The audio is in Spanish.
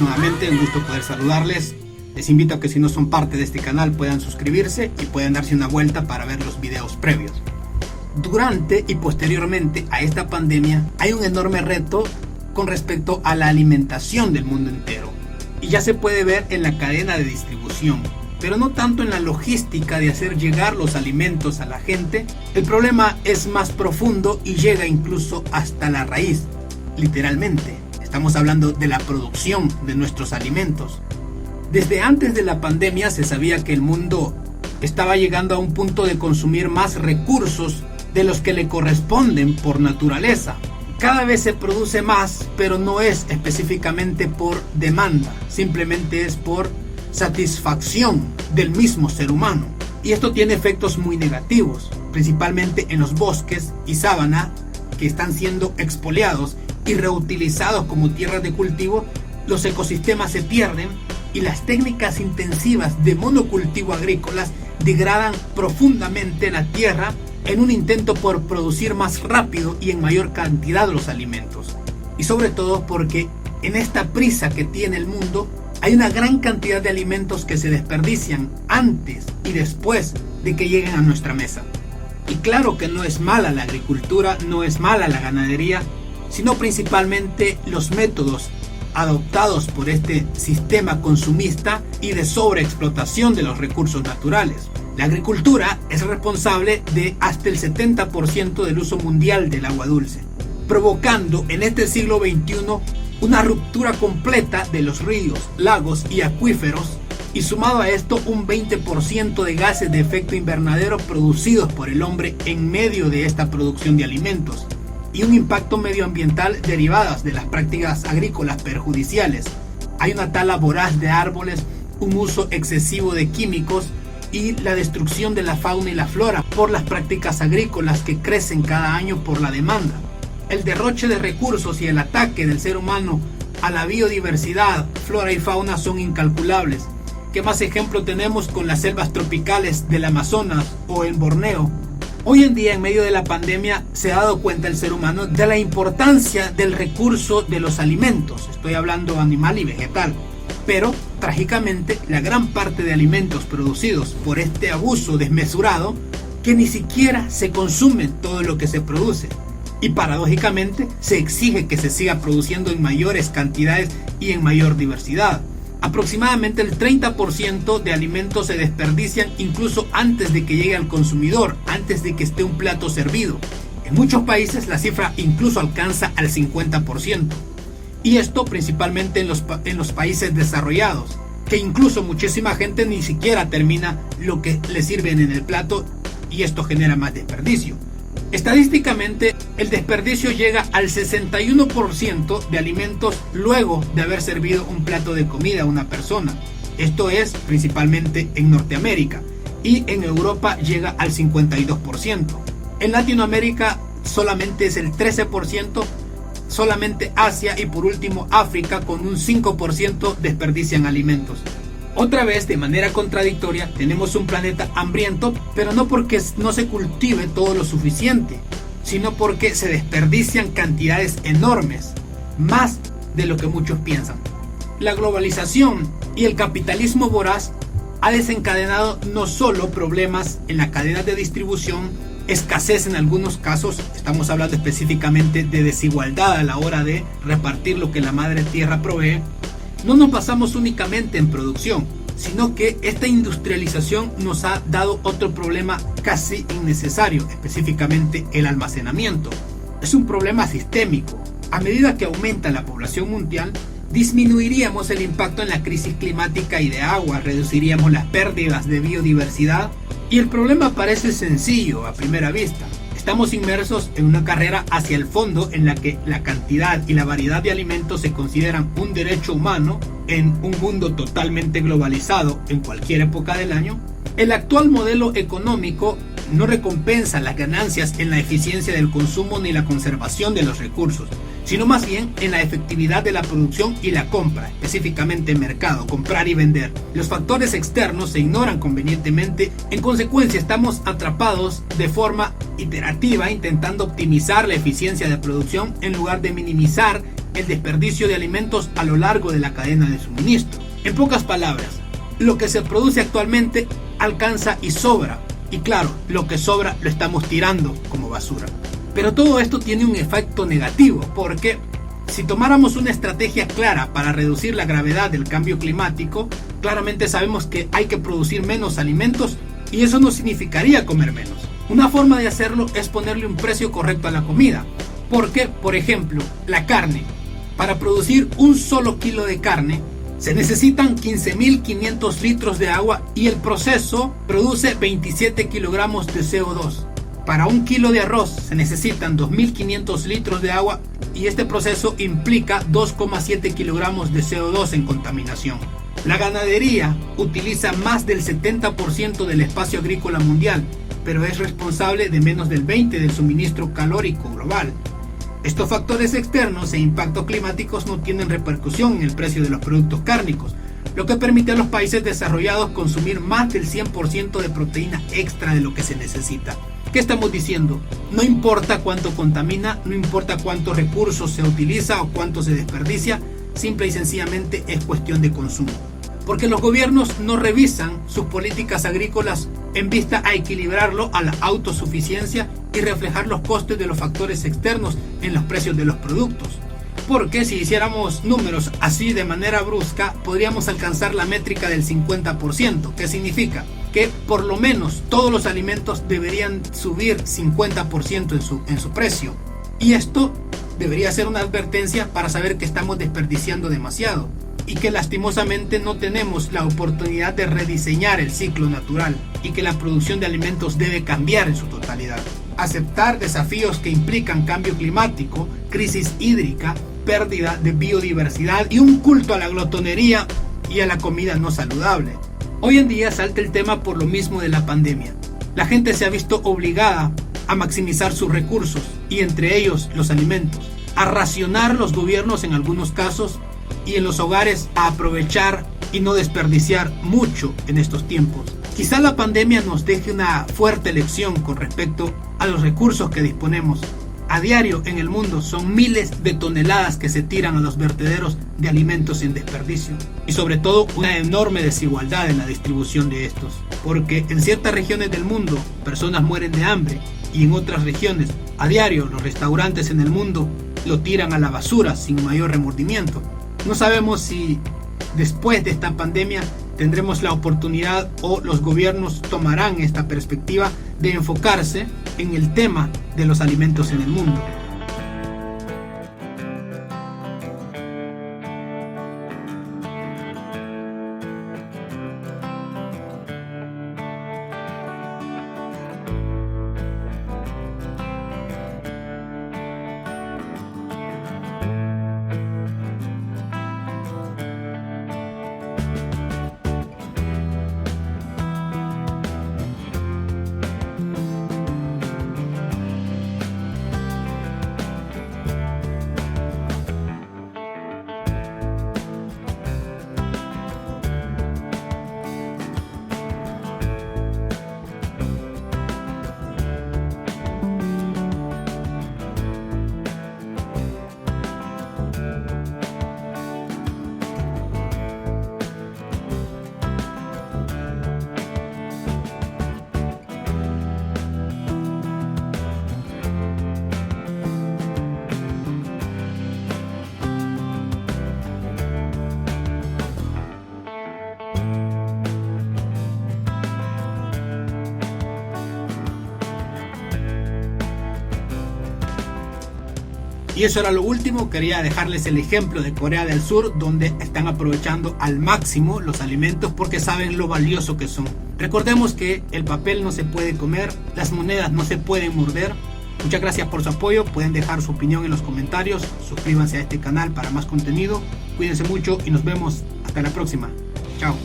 nuevamente, un gusto poder saludarles. Les invito a que si no son parte de este canal puedan suscribirse y puedan darse una vuelta para ver los videos previos. Durante y posteriormente a esta pandemia hay un enorme reto con respecto a la alimentación del mundo entero. Y ya se puede ver en la cadena de distribución, pero no tanto en la logística de hacer llegar los alimentos a la gente. El problema es más profundo y llega incluso hasta la raíz, literalmente. Estamos hablando de la producción de nuestros alimentos. Desde antes de la pandemia se sabía que el mundo estaba llegando a un punto de consumir más recursos de los que le corresponden por naturaleza. Cada vez se produce más, pero no es específicamente por demanda, simplemente es por satisfacción del mismo ser humano. Y esto tiene efectos muy negativos, principalmente en los bosques y sabana que están siendo expoliados y reutilizados como tierras de cultivo. Los ecosistemas se pierden y las técnicas intensivas de monocultivo agrícolas degradan profundamente la tierra en un intento por producir más rápido y en mayor cantidad los alimentos. Y sobre todo porque en esta prisa que tiene el mundo hay una gran cantidad de alimentos que se desperdician antes y después de que lleguen a nuestra mesa. Y claro que no es mala la agricultura, no es mala la ganadería, sino principalmente los métodos adoptados por este sistema consumista y de sobreexplotación de los recursos naturales. La agricultura es responsable de hasta el 70% del uso mundial del agua dulce, provocando en este siglo XXI una ruptura completa de los ríos, lagos y acuíferos, y sumado a esto un 20% de gases de efecto invernadero producidos por el hombre en medio de esta producción de alimentos, y un impacto medioambiental derivadas de las prácticas agrícolas perjudiciales. Hay una tala voraz de árboles, un uso excesivo de químicos y la destrucción de la fauna y la flora por las prácticas agrícolas que crecen cada año por la demanda. El derroche de recursos y el ataque del ser humano a la biodiversidad, flora y fauna son incalculables. ¿Qué más ejemplo tenemos con las selvas tropicales del Amazonas o en Borneo? Hoy en día, en medio de la pandemia, se ha dado cuenta el ser humano de la importancia del recurso de los alimentos. Estoy hablando animal y vegetal. Pero, trágicamente, la gran parte de alimentos producidos por este abuso desmesurado, que ni siquiera se consume todo lo que se produce. Y paradójicamente, se exige que se siga produciendo en mayores cantidades y en mayor diversidad. Aproximadamente el 30% de alimentos se desperdician incluso antes de que llegue al consumidor, antes de que esté un plato servido. En muchos países la cifra incluso alcanza al 50%. Y esto principalmente en los países desarrollados, que incluso muchísima gente ni siquiera termina lo que le sirven en el plato, y esto genera más desperdicio. Estadísticamente, el desperdicio llega al 61% de alimentos luego de haber servido un plato de comida a una persona. Esto es principalmente en Norteamérica, y en Europa llega al 52%. En Latinoamérica solamente es el 13%, solamente Asia y por último África con un 5% desperdician alimentos. Otra vez, de manera contradictoria, tenemos un planeta hambriento, pero no porque no se cultive todo lo suficiente, sino porque se desperdician cantidades enormes, más de lo que muchos piensan. La globalización y el capitalismo voraz ha desencadenado no solo problemas en la cadena de distribución, escasez en algunos casos, estamos hablando específicamente de desigualdad a la hora de repartir lo que la madre tierra provee. No nos basamos únicamente en producción, sino que esta industrialización nos ha dado otro problema casi innecesario, específicamente el almacenamiento. Es un problema sistémico. A medida que aumenta la población mundial, disminuiríamos el impacto en la crisis climática y de agua, reduciríamos las pérdidas de biodiversidad, y el problema parece sencillo a primera vista. Estamos inmersos en una carrera hacia el fondo en la que la cantidad y la variedad de alimentos se consideran un derecho humano en un mundo totalmente globalizado en cualquier época del año. El actual modelo económico no recompensa las ganancias en la eficiencia del consumo ni la conservación de los recursos, sino más bien en la efectividad de la producción y la compra, específicamente mercado, comprar y vender. Los factores externos se ignoran convenientemente, en consecuencia estamos atrapados de forma iterativa intentando optimizar la eficiencia de producción en lugar de minimizar el desperdicio de alimentos a lo largo de la cadena de suministro. En pocas palabras, lo que se produce actualmente alcanza y sobra. Y claro, lo que sobra lo estamos tirando como basura. Pero todo esto tiene un efecto negativo, porque si tomáramos una estrategia clara para reducir la gravedad del cambio climático, claramente sabemos que hay que producir menos alimentos y eso no significaría comer menos. Una forma de hacerlo es ponerle un precio correcto a la comida, porque, por ejemplo, la carne. Para producir un solo kilo de carne se necesitan 15.500 litros de agua y el proceso produce 27 kilogramos de CO2. Para un kilo de arroz se necesitan 2.500 litros de agua y este proceso implica 2,7 kilogramos de CO2 en contaminación. La ganadería utiliza más del 70% del espacio agrícola mundial, pero es responsable de menos del 20% del suministro calórico global. Estos factores externos e impactos climáticos no tienen repercusión en el precio de los productos cárnicos, lo que permite a los países desarrollados consumir más del 100% de proteína extra de lo que se necesita. ¿Qué estamos diciendo? No importa cuánto contamina, no importa cuántos recursos se utiliza o cuánto se desperdicia, simple y sencillamente es cuestión de consumo. Porque los gobiernos no revisan sus políticas agrícolas en vista a equilibrarlo a la autosuficiencia y reflejar los costes de los factores externos en los precios de los productos. Porque si hiciéramos números así de manera brusca, podríamos alcanzar la métrica del 50%, que significa que por lo menos todos los alimentos deberían subir 50% en su precio. Y esto debería ser una advertencia para saber que estamos desperdiciando demasiado y que lastimosamente no tenemos la oportunidad de rediseñar el ciclo natural y que la producción de alimentos debe cambiar en su totalidad. Aceptar desafíos que implican cambio climático, crisis hídrica, pérdida de biodiversidad y un culto a la glotonería y a la comida no saludable. Hoy en día salta el tema por lo mismo de la pandemia. La gente se ha visto obligada a maximizar sus recursos y entre ellos los alimentos, a racionar los gobiernos en algunos casos y en los hogares a aprovechar y no desperdiciar mucho en estos tiempos. Quizá la pandemia nos deje una fuerte lección con respecto a los recursos que disponemos. A diario en el mundo son miles de toneladas que se tiran a los vertederos de alimentos en desperdicio y sobre todo una enorme desigualdad en la distribución de estos, porque en ciertas regiones del mundo personas mueren de hambre y en otras regiones a diario los restaurantes en el mundo lo tiran a la basura sin mayor remordimiento. No sabemos si después de esta pandemia tendremos la oportunidad o los gobiernos tomarán esta perspectiva de enfocarse en el tema de los alimentos en el mundo. Y eso era lo último. Quería dejarles el ejemplo de Corea del Sur, donde están aprovechando al máximo los alimentos porque saben lo valioso que son. Recordemos que el papel no se puede comer, las monedas no se pueden morder. Muchas gracias por su apoyo, pueden dejar su opinión en los comentarios, suscríbanse a este canal para más contenido, cuídense mucho y nos vemos hasta la próxima. Chao.